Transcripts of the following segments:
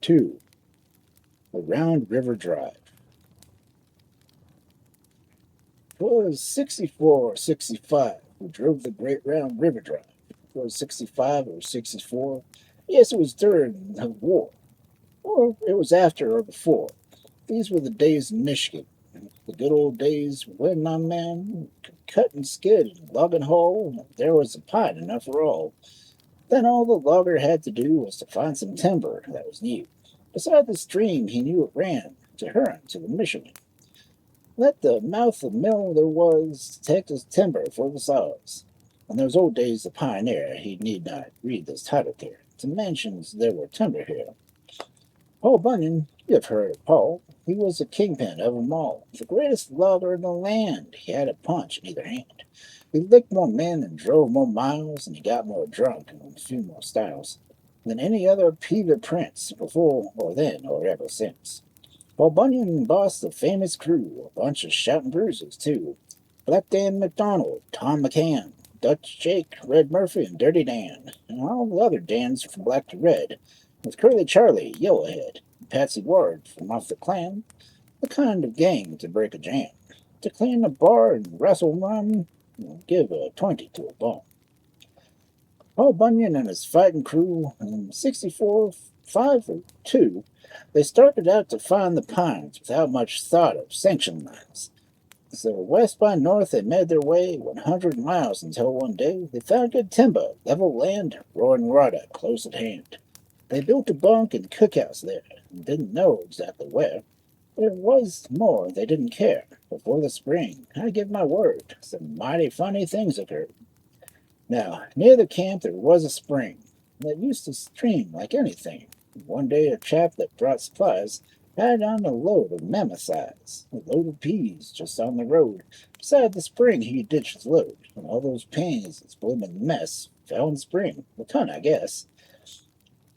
2. The Round River Drive. It was 64 or 65 who drove the Great Round River Drive. It was 65 or 64. Yes, it was during the war, or it was after or before. These were the days in Michigan, the good old days when my man could cut and skid and log and haul, and there was a pine enough for all. Then all the logger had to do was to find some timber that was new. Beside the stream he knew it ran to Huron to the Michigan. Let the mouth of mill there was to take his timber for the saws. In those old days the pioneer, he need not read this title here, to mentions there were timber here. Paul Bunyan, you've heard of Paul. He was the kingpin of 'em all, the greatest logger in the land. He had a punch in either hand. He licked more men and drove more miles, and he got more drunk and a few more styles than any other peever prince before or then or ever since. Paul Bunyan bossed the famous crew, a bunch of shouting bruisers, too. Black Dan McDonald, Tom McCann, Dutch Jake, Red Murphy, and Dirty Dan, and all the other Dans from Black to Red, with Curly Charlie, Yellowhead, and Patsy Ward from off the clan, the kind of gang to break a jam, to clean a bar and wrestle one, and give a 20 to a bone. Paul Bunyan and his fighting crew in 64, 5 or 2, they started out to find the pines without much thought of sanction lines. So west by north they made their way 100 miles until one day they found good timber, level land, roaring water close at hand. They built a bunk and cookhouse there, and didn't know exactly where. But it was more they didn't care. Before the spring, I give my word, some mighty funny things occurred. Now, near the camp there was a spring that used to stream like anything. One day a chap that brought supplies had on a load of mammoth size, a load of peas just on the road. Beside the spring he ditched his load, and all those peas, its bloomin' mess, fell in the spring. A ton, I guess.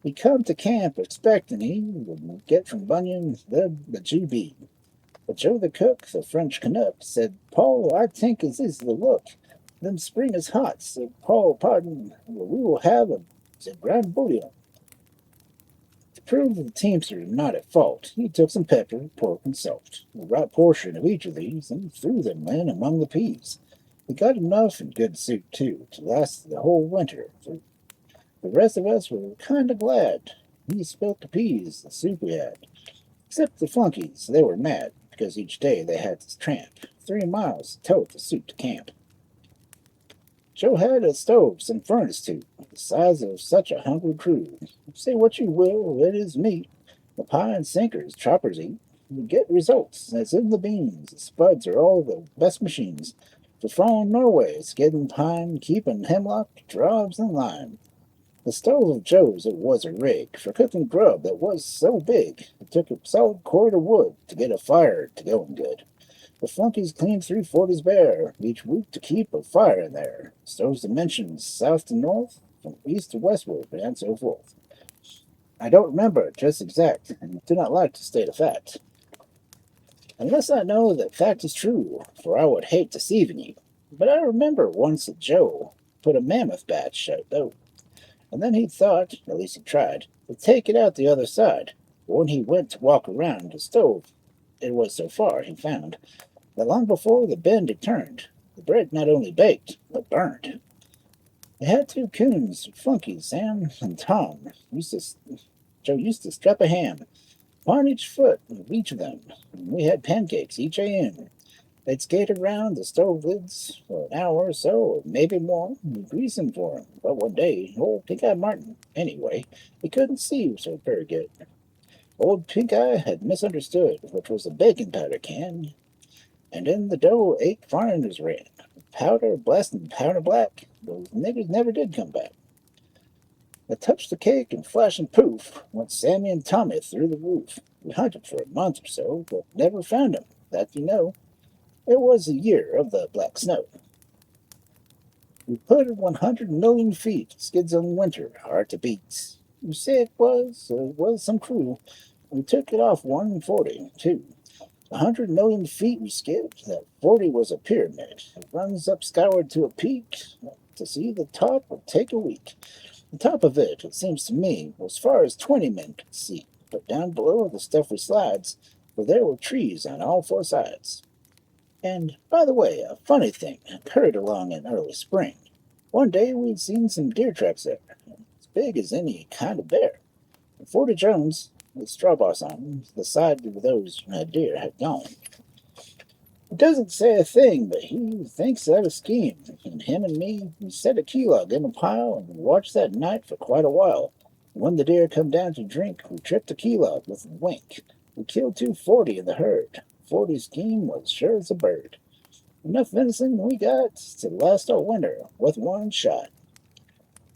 He come to camp expecting he would get from Bunyan the GB. But Joe the cook, the French Canuck, said, "Paul, I think as is the look. Them spring is hot," said Paul, "pardon, we will have a grand bouillon." To prove that the teamster was not at fault, he took some pepper, pork, and salt, the right portion of each of these, and threw them in among the peas. We got enough and good soup, too, to last the whole winter. The rest of us were kind of glad. He spilt the peas, the soup we had. Except the flunkies, they were mad, because each day they had to tramp 3 miles to tote the soup to camp. Joe had a stove, some furnace too, the size of such a hungry crew. Say what you will, it is meat. The pie and sinkers choppers eat. You get results, as in the beans. The spuds are all the best machines. For falling Norway, skidding pine, keeping hemlock, drobs, and lime. The stove of Joe's it was a rig for cooking grub that was so big it took a solid cord of wood to get a fire to going good. The flunkies cleaned 3/40s bare each week to keep a fire in there. Stove's dimensions south to north, from east to westward, and so forth. I don't remember just exact, and do not like to state a fact. Unless I know that fact is true, for I would hate deceiving you. But I remember once that Joe put a mammoth batch out, and then he thought, at least he tried, to take it out the other side. But when he went to walk around the stove, it was so far, he found, that long before the bend had turned, the bread not only baked, but burned. They had 2 coons, flunkies, Sam and Tom. Joe used to strap a ham upon each foot of each of them, and we had pancakes each a.m. They'd skate around the stove lids for an hour or so, or maybe more, and grease them for him. But one day, old Pink Eye Martin, anyway, he couldn't see so very good. Old Pink Eye had misunderstood which was a baking powder can, and in the dough 8 foreigners ran. Powder blessed and powder black, those niggers never did come back. I touched the cake and flash and poof went Sammy and Tommy through the roof. We hunted for a month or so, but never found 'em, that you know. It was the year of the black snow. We put 100 million feet skids on winter, hard to beat. You say it was some crew. We took it off 140, too. 100 million feet we skipped. That 40 was a pyramid. It runs up skyward to a peak. To see the top would take a week. The top of it, it seems to me, was as far as 20 men could see. but down below the stuff was slides, for there were trees on all four sides. And, by the way, a funny thing occurred along in early spring. One day we'd seen some deer tracks there, as big as any kind of bear. And Forty Jones, with straw boss on the side where those deer had gone. He doesn't say a thing, but he thinks out a scheme. And him and me, we set a key log in a pile and watched that night for quite a while. When the deer come down to drink, we tripped the key log with a wink. We killed 240 in the herd. 40's scheme was sure as a bird. Enough venison we got to last all winter with one shot.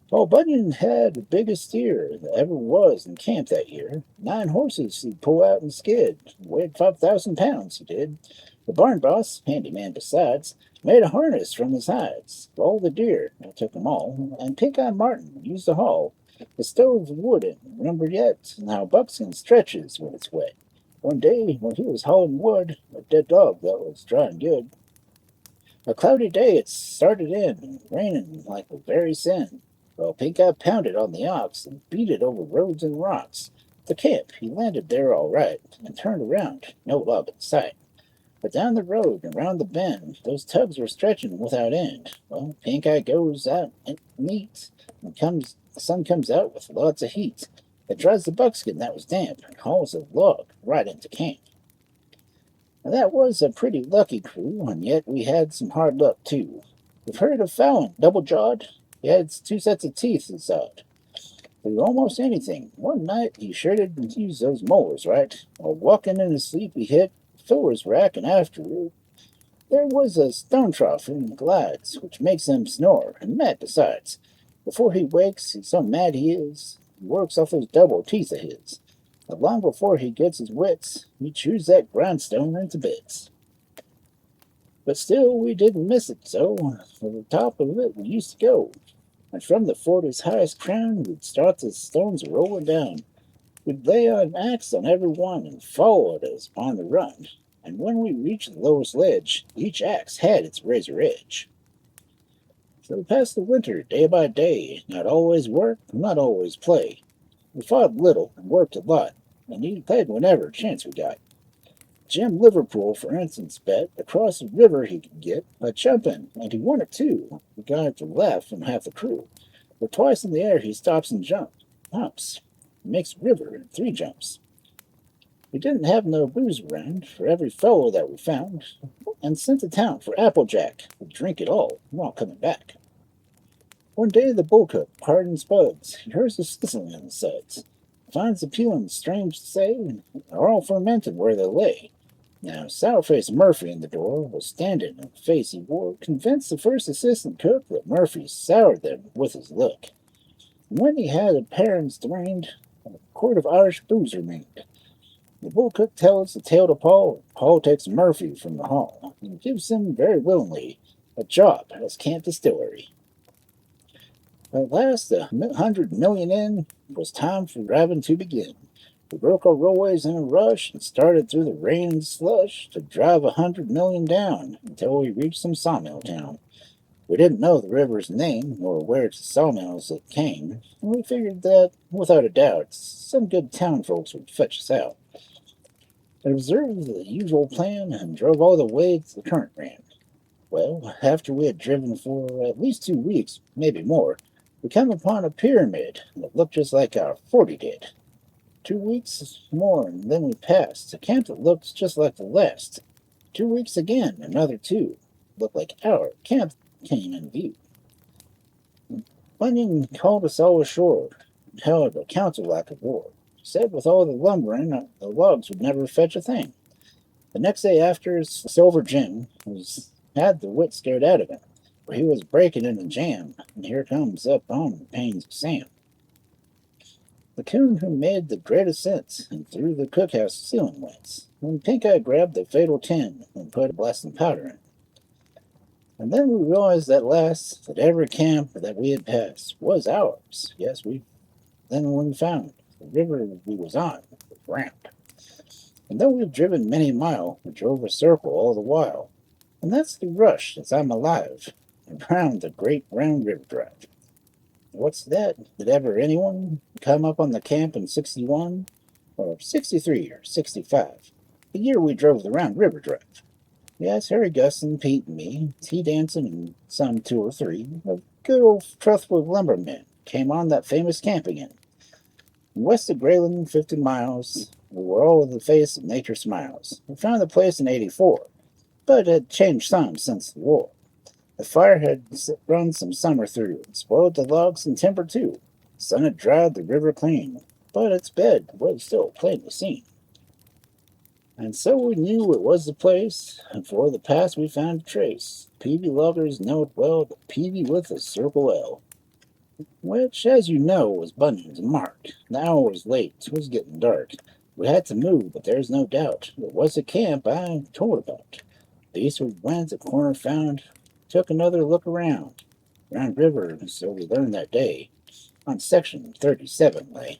Paul Bunyan had the biggest steer that ever was in camp that year. 9 horses he'd pull out and skid. Weighed 5,000 pounds, he did. The barn boss, handy man besides, made a harness from his hides. All the deer, I took them all, and Pink-Eye Martin used the haul. The stove wooden, remember yet, and how buckskin stretches when it's wet. One day, when he was hauling wood, a dead dog, though, was dry and good. A cloudy day it started in, raining like the very sin. Well, Pink-Eye pounded on the ox and beat it over roads and rocks. The camp, he landed there all right, and turned around, no log in sight. But down the road and round the bend, those tugs were stretching without end. Well, Pink-Eye goes out and meets, and the sun comes out with lots of heat. It dries the buckskin that was damp, and hauls a log right into camp. Now, that was a pretty lucky crew, and yet we had some hard luck, too. We've heard of Fallon, double-jawed. He had 2 sets of teeth inside. Through almost anything. One night he sure did use those molars, right? While walking in his sleep, he hit Fuller's rack, and afterward there was a stone trough in the glides, which makes him snore, and mad besides. Before he wakes, he's so mad he is, he works off those double teeth of his. But long before he gets his wits, he chews that grindstone into bits. But still, we didn't miss it, so for the top of it we used to go. And from the fort's highest crown, we'd start the stones rolling down. We'd lay an axe on every one and follow it as on the run. And when we reached the lowest ledge, each axe had its razor edge. So we passed the winter day by day, not always work, not always play. We fought little and worked a lot, and he played whenever chance we got. Jim Liverpool, for instance, bet across the river he could get by jumping, and he won it too. We got to laugh from half the crew. But twice in the air he stops and humps. He makes a river in 3 jumps. We didn't have no booze around for every fellow that we found, and sent to town for Applejack. We'd drink it all, while coming back. One day the bullcook pardons Spuds. He hears the sizzling in the suds. Finds the peelings, strange to say, are all fermented where they lay. Now, sour-faced Murphy in the door was standing, and the face he wore convinced the first assistant cook that Murphy soured them with his look. And when he had the parents drained, a quart of Irish booze remained. The bullcook tells the tale to Paul, and Paul takes Murphy from the hall, and gives him very willingly a job as camp distillery. At last, 100 million in, it was time for driving to begin. We broke our rollways in a rush and started through the rain and slush to drive 100 million down until we reached some sawmill town. We didn't know the river's name or where to sawmills it came, and we figured that, without a doubt, some good town folks would fetch us out. I observed the usual plan and drove all the way to the current ran. Well, after we had driven for at least 2 weeks, maybe more, we came upon a pyramid that looked just like our 40 did. 2 weeks more, and then we passed a camp that looked just like the last. 2 weeks again, another 2. Looked like our camp came in view. Bunyan called us all ashore, and held a council like a war. He said with all the lumbering, the logs would never fetch a thing. The next day after, Silver Jim had the wit scared out of him, for he was breaking in the jam, and here comes up on the panes of Sam. The coon who made the greatest sense and threw the cookhouse ceiling wents, when Pink-Eye grabbed the fatal tin and put a blasting powder in. And then we realized at last that every camp that we had passed was ours. Yes, then when we found the river we was on was round. And though we've driven many a mile, we drove a circle all the while. And that's the rush as I'm alive, around the great round river drive. What's that? Did ever anyone come up on the camp in '61? or 63 or 65, the year we drove the Round River Drive. Yes, Harry, Gus, and Pete and me, tea dancing and some 2 or 3, of good old truthful lumbermen came on that famous camping in. West of Grayland, 50 miles, we were all with the face of nature smiles. We found the place in '84, but it had changed some since the war. The fire had run some summer through, and spoiled the logs and timber too. The sun had dried the river clean, but its bed was still plainly seen. And so we knew it was the place, and for the past we found a trace. Peavy loggers know it well, the Peavy with a circle L, which, as you know, was Bunyan's mark. The hour was late, it was getting dark. We had to move, but there's no doubt it was a camp I told about. The eastward winds at corner found, took another look around. Round River, so we learned that day, on section 37 lay.